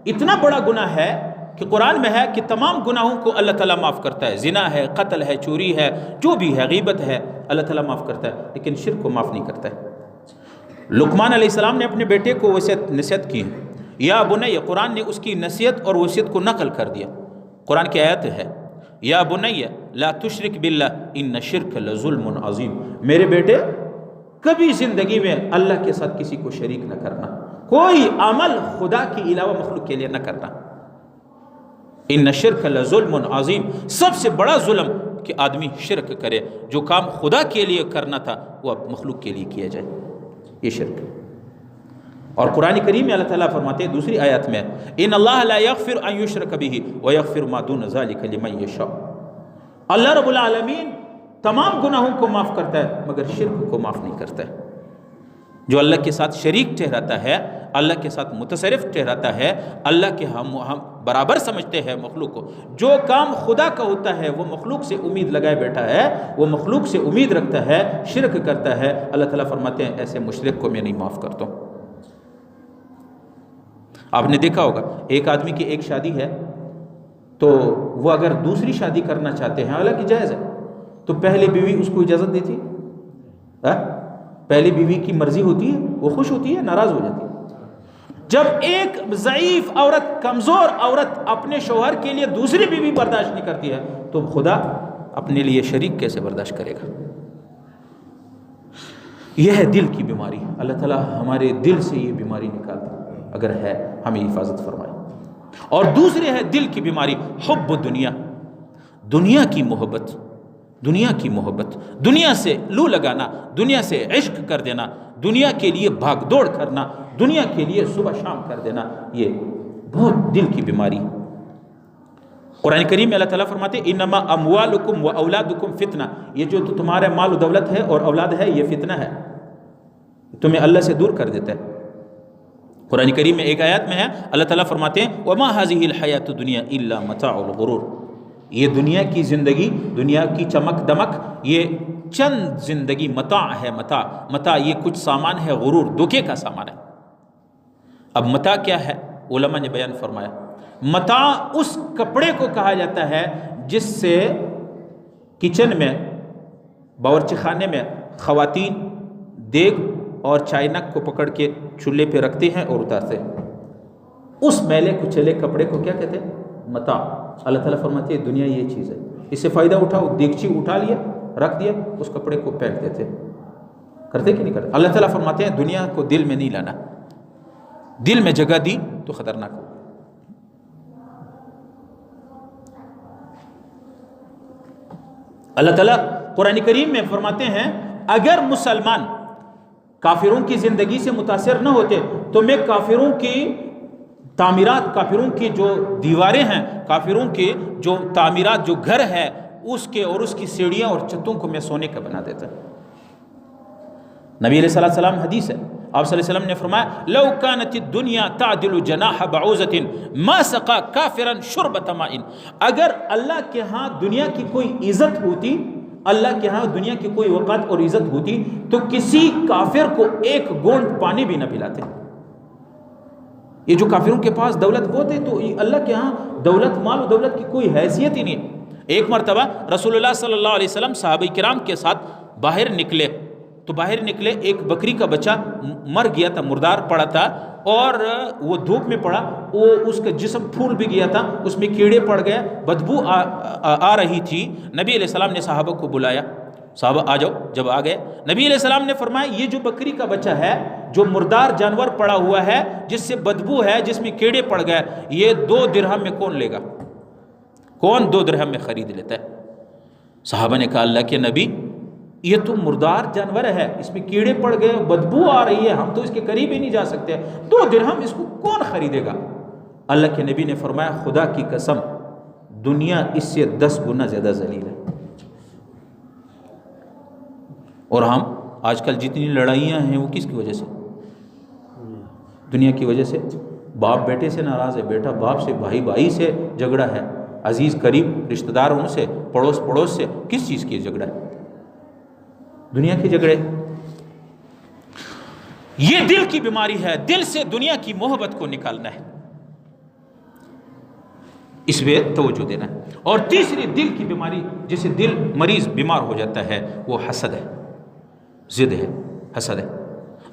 اتنا بڑا گناہ ہے کہ قرآن میں ہے کہ تمام گناہوں کو اللہ تعالیٰ معاف کرتا ہے، زنا ہے، قتل ہے، چوری ہے، جو بھی ہے، غیبت ہے، اللہ تعالیٰ معاف کرتا ہے، لیکن شرک کو معاف نہیں کرتا ہے۔ لقمان علیہ السلام نے اپنے بیٹے کو نصیحت کی، یا بنی، قرآن نے اس کی نصیحت اور وصیت کو نقل کر دیا۔ قرآن کی آیت ہے یا بنی لا تشرک باللہ ان الشرک لظلم عظیم، میرے بیٹے کبھی زندگی میں اللہ کے ساتھ کسی کو شریک نہ کرنا، کوئی عمل خدا کے علاوہ مخلوق کے لیے نہ کرنا۔ ان الشرک لظلم عظیم، سب سے بڑا ظلم کہ آدمی شرک کرے، جو کام خدا کے لیے کرنا تھا وہ اب مخلوق کے لیے کیا جائے، یہ شرک۔ اور قرآن کریم میں اللہ تعالیٰ فرماتے ہیں دوسری آیات میں ان اللہ لا یغفر ان یشرک بہ ویغفر ما دون ذلک لمن یشاء، اللہ رب العالمین تمام گناہوں کو معاف کرتا ہے مگر شرک کو معاف نہیں کرتا ہے۔ جو اللہ کے ساتھ شریک ٹھہراتا ہے، اللہ کے ساتھ متصرف ٹھہراتا ہے، اللہ کے ہم برابر سمجھتے ہیں مخلوق کو، جو کام خدا کا ہوتا ہے وہ مخلوق سے امید لگائے بیٹھا ہے، وہ مخلوق سے امید رکھتا ہے، شرک کرتا ہے، اللہ تعالیٰ فرماتے ہیں ایسے مشرک کو میں نہیں معاف کرتا ہوں۔ آپ نے دیکھا ہوگا ایک آدمی کی ایک شادی ہے تو وہ اگر دوسری شادی کرنا چاہتے ہیں، حالانکہ جائز ہے، تو پہلی بیوی اس کو اجازت دیتی پہلی بیوی کی مرضی ہوتی ہے، وہ خوش ہوتی ہے، ناراض ہو جاتی ہے۔ جب ایک ضعیف عورت، کمزور عورت اپنے شوہر کے لیے دوسری بیوی برداشت نہیں کرتی ہے تو خدا اپنے لیے شریک کیسے برداشت کرے گا؟ یہ ہے دل کی بیماری۔ اللہ تعالیٰ ہمارے دل سے یہ بیماری نکال دے، اگر ہے ہمیں حفاظت فرمائے۔ اور دوسری ہے دل کی بیماری، حب دنیا، دنیا کی محبت، دنیا کی محبت، دنیا سے لو لگانا، دنیا سے عشق کر دینا، دنیا کے لیے بھاگ دوڑ کرنا، دنیا کے لیے صبح شام کر دینا، یہ بہت دل کی بیماری۔ قرآن کریم میں اللہ تعالیٰ فرماتے ہیں انما اموالکم و اولادکم فتنہ، یہ جو تمہارے مال و دولت ہے اور اولاد ہے یہ فتنہ ہے، تمہیں اللہ سے دور کر دیتا ہے۔ قرآن کریم میں ایک آیات میں ہے اللہ تعالیٰ فرماتے ہیں وما هذه الحیات الدنیا الا متاع الغرور، یہ دنیا کی زندگی، دنیا کی چمک دمک، یہ چند زندگی متاع ہے، متاع یہ کچھ سامان ہے، غرور دھوکے کا سامان ہے۔ اب متاع کیا ہے؟ علماء نے بیان فرمایا متاع اس کپڑے کو کہا جاتا ہے جس سے کچن میں، باورچی خانے میں خواتین دیگ اور چائنک کو پکڑ کے چولہے پہ رکھتے ہیں اور اتارتے ہیں، اس میلے کچلے کپڑے کو کیا کہتے ہیں؟ متاع۔ اللہ تعالیٰ فرماتے ہیں دنیا یہ چیز ہے، اس سے فائدہ اٹھاؤ، دیگچی اٹھا لیا، رکھ دیا، اس کپڑے کو پہن دیتے، کرتے کہ نہیں کرتے؟ اللہ تعالیٰ فرماتے ہیں دنیا کو دل میں نہیں لانا، دل میں جگہ دی تو خطرناک ہو۔ اللہ تعالیٰ قرآن کریم میں فرماتے ہیں اگر مسلمان کافروں کی زندگی سے متاثر نہ ہوتے تو میں کافروں کی تعمیرات، کافروں کی جو دیواریں ہیں، کافروں کی جو تعمیرات، جو گھر ہے اس کے اور اس کی سیڑھیاں اور چھتوں کو میں سونے کا بنا دیتا۔ نبی علیہ السلام حدیث ہے، آپ صلی اللہ علیہ وسلم نے فرمایا لو كانت الدنيا تعدل جناح بعوضة ما سقى كافرا شربة ماء، اگر اللہ کے ہاں دنیا کی کوئی عزت ہوتی، اللہ کے ہاں دنیا کی کوئی وقت اور عزت ہوتی تو کسی کافر کو ایک گونڈ پانی بھی نہ پلاتے۔ یہ جو کافروں کے پاس دولت وہ تھے تو اللہ کے ہاں دولت، مال و دولت کی کوئی حیثیت ہی نہیں۔ ایک مرتبہ رسول اللہ صلی اللہ علیہ وسلم صحابہ کرام کے ساتھ باہر نکلے تو باہر نکلے، ایک بکری کا بچہ مر گیا تھا، مردار پڑا تھا اور وہ دھوپ میں پڑا، وہ اس کا جسم پھول بھی گیا تھا، اس میں کیڑے پڑ گئے، بدبو آ رہی تھی۔ نبی علیہ السلام نے صحابہ کو بلایا، صحابہ آ جاؤ۔ جب آ گئے نبی علیہ السلام نے فرمایا یہ جو بکری کا بچہ ہے، جو مردار جانور پڑا ہوا ہے، جس سے بدبو ہے، جس میں کیڑے پڑ گئے، یہ 2 درہم میں کون لے گا؟ کون 2 درہم میں خرید لیتا ہے؟ صحابہ نے کہا اللہ کے نبی یہ تو مردار جانور ہے، اس میں کیڑے پڑ گئے، بدبو آ رہی ہے، ہم تو اس کے قریب ہی نہیں جا سکتے، 2 درہم اس کو کون خریدے گا؟ اللہ کے نبی نے فرمایا خدا کی قسم دنیا اس سے 10 گنا زیادہ ذلیل ہے۔ اور ہم آج کل جتنی لڑائیاں ہیں وہ کس کی وجہ سے؟ دنیا کی وجہ سے۔ باپ بیٹے سے ناراض ہے، بیٹا باپ سے، بھائی بھائی سے جھگڑا ہے، عزیز قریب رشتہ داروں سے، پڑوس سے، کس چیز کی جھگڑا ہے؟ دنیا کے جھگڑے۔ یہ دل کی بیماری ہے، دل سے دنیا کی محبت کو نکالنا ہے، اس پہ توجہ دینا ہے۔ اور تیسری دل کی بیماری جسے دل مریض بیمار ہو جاتا ہے وہ حسد ہے، ضد ہے، حسد ہے۔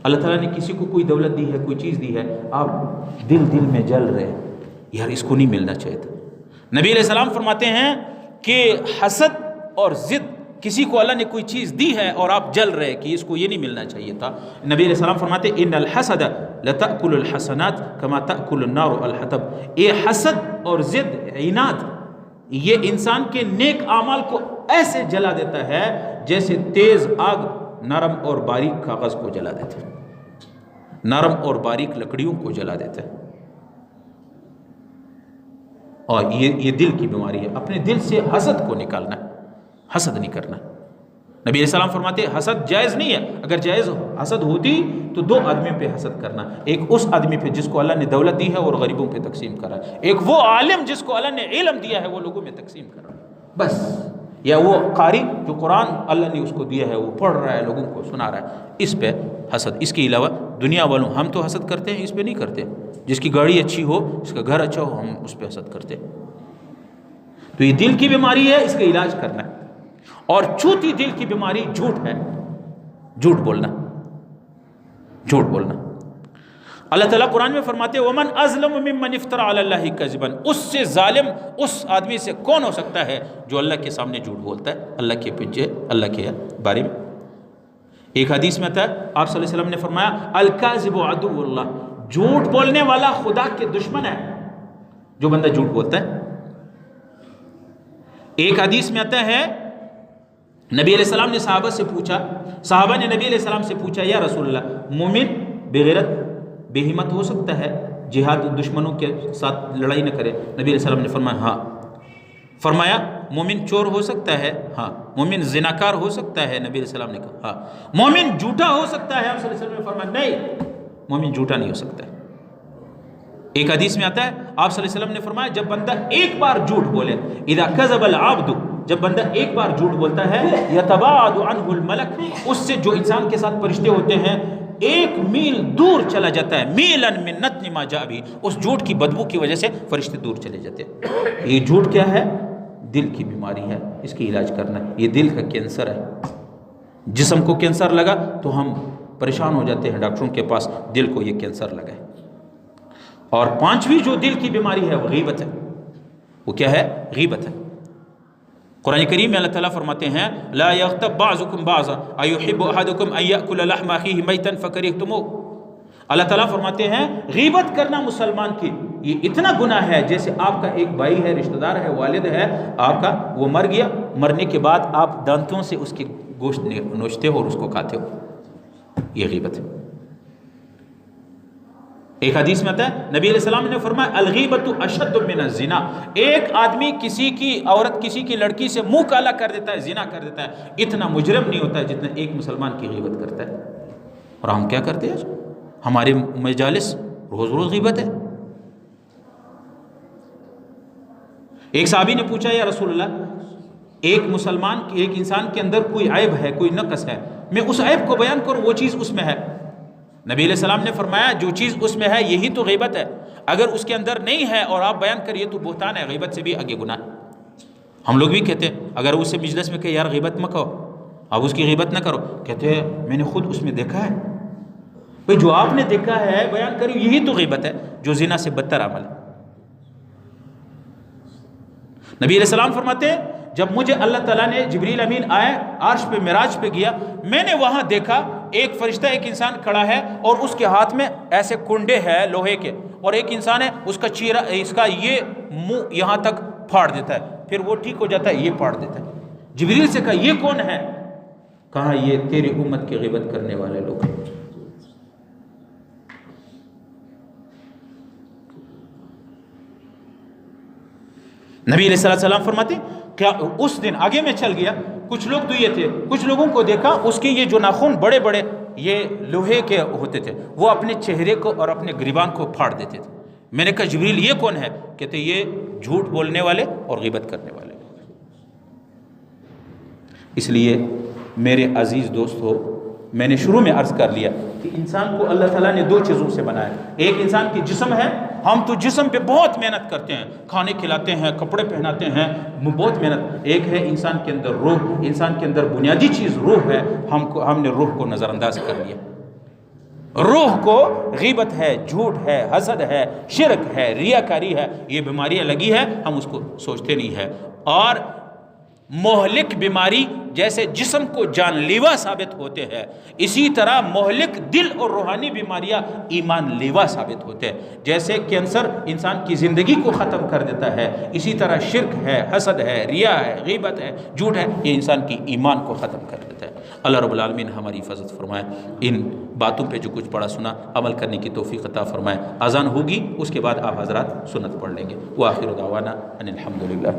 اللہ تعالیٰ نے کسی کو کوئی دولت دی ہے، کوئی چیز دی ہے، آپ دل میں جل رہے یار اس کو نہیں ملنا چاہیے تھا۔ نبی علیہ السلام فرماتے ہیں کہ حسد اور ضد، کسی کو اللہ نے کوئی چیز دی ہے اور آپ جل رہے کہ اس کو یہ نہیں ملنا چاہیے تھا، نبی علیہ السلام فرماتے ہیں ان الحسد لتأکل الحسنات کما تأکل النار الحطب، یہ حسد اور ضد، عناد، یہ انسان کے نیک اعمال کو ایسے جلا دیتا ہے جیسے تیز آگ نرم اور باریک کاغذ کو جلا دیتا ہے، نرم اور باریک لکڑیوں کو جلا دیتا ہے۔ اور یہ دل کی بیماری ہے، اپنے دل سے حسد کو نکالنا ہے، حسد نہیں کرنا۔ نبی علیہ السلام فرماتے ہیں حسد جائز نہیں ہے، اگر جائز حسد ہوتی تو 2 آدمیوں پہ حسد کرنا، ایک اس آدمی پہ جس کو اللہ نے دولت دی ہے اور غریبوں پہ تقسیم کرا ہے، ایک وہ عالم جس کو اللہ نے علم دیا ہے وہ لوگوں میں تقسیم کرا ہے، بس، یا وہ قاری جو قرآن اللہ نے اس کو دیا ہے وہ پڑھ رہا ہے، لوگوں کو سنا رہا ہے، اس پہ حسد۔ اس کے علاوہ دنیا والوں ہم تو حسد کرتے ہیں، اس پہ نہیں کرتے، جس کی گاڑی اچھی ہو، اس کا گھر اچھا ہو، ہم اس پہ حسد کرتے ہیں۔ تو یہ دل کی بیماری ہے، اس کا علاج کرنا ہے۔ اور چوتھی دل کی بیماری جھوٹ ہے، جھوٹ بولنا، جھوٹ بولنا۔ اللہ تعالیٰ قرآن میں فرماتے ہیں وَمَنْ أَظْلَمُ مِمَّنِ افْتَرَى عَلَى اللَّهِ كَذِبًا، اس سے ظالم اس آدمی سے کون ہو سکتا ہے جو اللہ کے سامنے جھوٹ بولتا ہے، اللہ کے پیچھے، اللہ کے بارے میں۔ ایک حدیث میں آتا ہے آپ صلی اللہ علیہ وسلم نے فرمایا الکاذب عدو اللہ، جھوٹ بولنے والا خدا کے دشمن ہے جو بندہ جھوٹ بولتا ہے۔ ایک حدیث میں آتا ہے نبی علیہ السلام نے صحابہ سے پوچھا، صحابہ نے نبی علیہ السلام سے پوچھا یا رسول اللہ مومن بغیرت بے ہمت ہو سکتا ہے، جہاد دشمنوں کے ساتھ لڑائی نہ کرے؟ نبی علیہ السلام نے فرمایا ہاں۔ فرمایا مومن چور ہو سکتا ہے؟ ہاں۔ مومن زناکار ہو سکتا ہے؟ نبی علیہ السلام نے کہا ہاں۔ مومن جھوٹا ہو سکتا ہے؟ آپ صلی اللہ علیہ وسلم نے فرمایا نہیں، مومن جھوٹا نہیں ہو سکتا ہے۔ ایک حدیث میں آتا ہے آپ صلی اللہ علیہ وسلم نے فرمایا جب بندہ ایک بار جھوٹ بولے، اذا کذب العبد، جب بندہ ایک بار جھوٹ بولتا ہے، یتباعد عنہ الملک، اس سے جو انسان کے ساتھ فرشتے ہوتے ہیں 1 میل دور چلا جاتا ہے، میلا من نتن ما جاء به، اس جھوٹ کی بدبو کی وجہ سے فرشتے دور چلے جاتے ہیں۔ یہ جھوٹ کیا ہے؟ دل کی بیماری ہے، اس کی علاج کرنا ہے۔ یہ دل کا کینسر ہے۔ جسم کو کینسر لگا تو ہم پریشان ہو جاتے ہیں ڈاکٹروں کے پاس، دل کو یہ کینسر لگا ہے۔ اور 5ویں جو دل کی بیماری ہے وہ غیبت ہے۔ وہ کیا ہے؟ غیبت ہے۔ قرآن کریم میں اللہ تعالیٰ فرماتے ہیں لا یغتب بعضکم بعضا ایحب احدکم ان یأکل لحم اخیہ میتا فکرہتموہ۔ اللہ تعالیٰ فرماتے ہیں غیبت کرنا مسلمان کی یہ اتنا گناہ ہے جیسے آپ کا ایک بھائی ہے، رشتہ دار ہے، والد ہے آپ کا، وہ مر گیا، مرنے کے بعد آپ دانتوں سے اس کی گوشت نوچتے ہو اور اس کو کھاتے ہو، یہ غیبت ہے۔ ایک حدیث میں آتا ہے نبی علیہ السلام نے فرمایا الغیبت اشد من الزنا، ایک آدمی کسی کی عورت، کسی کی لڑکی سے منہ کالا کر دیتا ہے، زنا کر دیتا ہے، اتنا مجرم نہیں ہوتا ہے جتنا ایک مسلمان کی غیبت کرتا ہے۔ اور ہم کیا کرتے ہیں؟ ہمارے مجالس روز روز غیبت ہے۔ ایک صحابی نے پوچھا یا رسول اللہ ایک مسلمان، ایک انسان کے اندر کوئی عیب ہے، کوئی نقص ہے، میں اس عیب کو بیان کروں، وہ چیز اس میں ہے؟ نبی علیہ السلام نے فرمایا جو چیز اس میں ہے یہی تو غیبت ہے، اگر اس کے اندر نہیں ہے اور آپ بیان کریے تو بہتان ہے، غیبت سے بھی آگے گناہ ہے۔ ہم لوگ بھی کہتے ہیں اگر اس سے مجلس میں کہ یار غیبت مت کرو، اب اس کی غیبت نہ کرو، کہتے ہیں میں نے خود اس میں دیکھا ہے۔ بھئی جو آپ نے دیکھا ہے بیان کریے، یہی تو غیبت ہے جو زنا سے بدتر عمل ہے۔ نبی علیہ السلام فرماتے ہیں جب مجھے اللہ تعالیٰ نے جبریل امین آئے، عرش پہ معراج پہ گیا، میں نے وہاں دیکھا ایک فرشتہ، ایک انسان کھڑا ہے اور اس کے ہاتھ میں ایسے کنڈے ہیں لوہے کے، اور ایک انسان ہے اس کا چیرا، اس کا یہ منہ یہاں تک پھاڑ دیتا ہے، پھر وہ ٹھیک ہو جاتا ہے، یہ پھاڑ دیتا ہے۔ جبریل سے کہا یہ کون ہے؟ کہا یہ تیری امت کی غیبت کرنے والے لوگ ہیں۔ نبی علیہ السلام فرماتے کیا اس دن آگے میں چل گیا، کچھ لوگ تو یہ تھے، کچھ لوگوں کو دیکھا اس کے یہ جو ناخن بڑے بڑے یہ لوہے کے ہوتے تھے، وہ اپنے چہرے کو اور اپنے گریبان کو پھاڑ دیتے تھے۔ میں نے کہا جبریل یہ کون ہے؟ کہتے یہ جھوٹ بولنے والے اور غیبت کرنے والے۔ اس لیے میرے عزیز دوستو، میں نے شروع میں عرض کر لیا کہ انسان کو اللہ تعالیٰ نے 2 چیزوں سے بنایا، ایک انسان کی جسم ہے، ہم تو جسم پہ بہت محنت کرتے ہیں، کھانے کھلاتے ہیں، کپڑے پہناتے ہیں، بہت محنت۔ ایک ہے انسان کے اندر روح، انسان کے اندر بنیادی چیز روح ہے، ہم نے روح کو نظر انداز کر لیا۔ روح کو غیبت ہے، جھوٹ ہے، حسد ہے، شرک ہے، ریاکاری ہے، یہ بیماریاں لگی ہے، ہم اس کو سوچتے نہیں ہے۔ اور مہلک بیماری جیسے جسم کو جان لیوا ثابت ہوتے ہیں، اسی طرح مہلک دل اور روحانی بیماریاں ایمان لیوا ثابت ہوتے ہیں۔ جیسے کینسر انسان کی زندگی کو ختم کر دیتا ہے، اسی طرح شرک ہے، حسد ہے، ریا ہے، غیبت ہے، جھوٹ ہے، یہ انسان کی ایمان کو ختم کر دیتا ہے۔ اللہ رب العالمین ہماری حفاظت فرمائے، ان باتوں پہ جو کچھ پڑھا سنا عمل کرنے کی توفیق عطا فرمائے۔ اذان ہوگی اس کے بعد آپ حضرات سنت پڑھ لیں گے۔ وآخر دعوانا ان الحمدللہ۔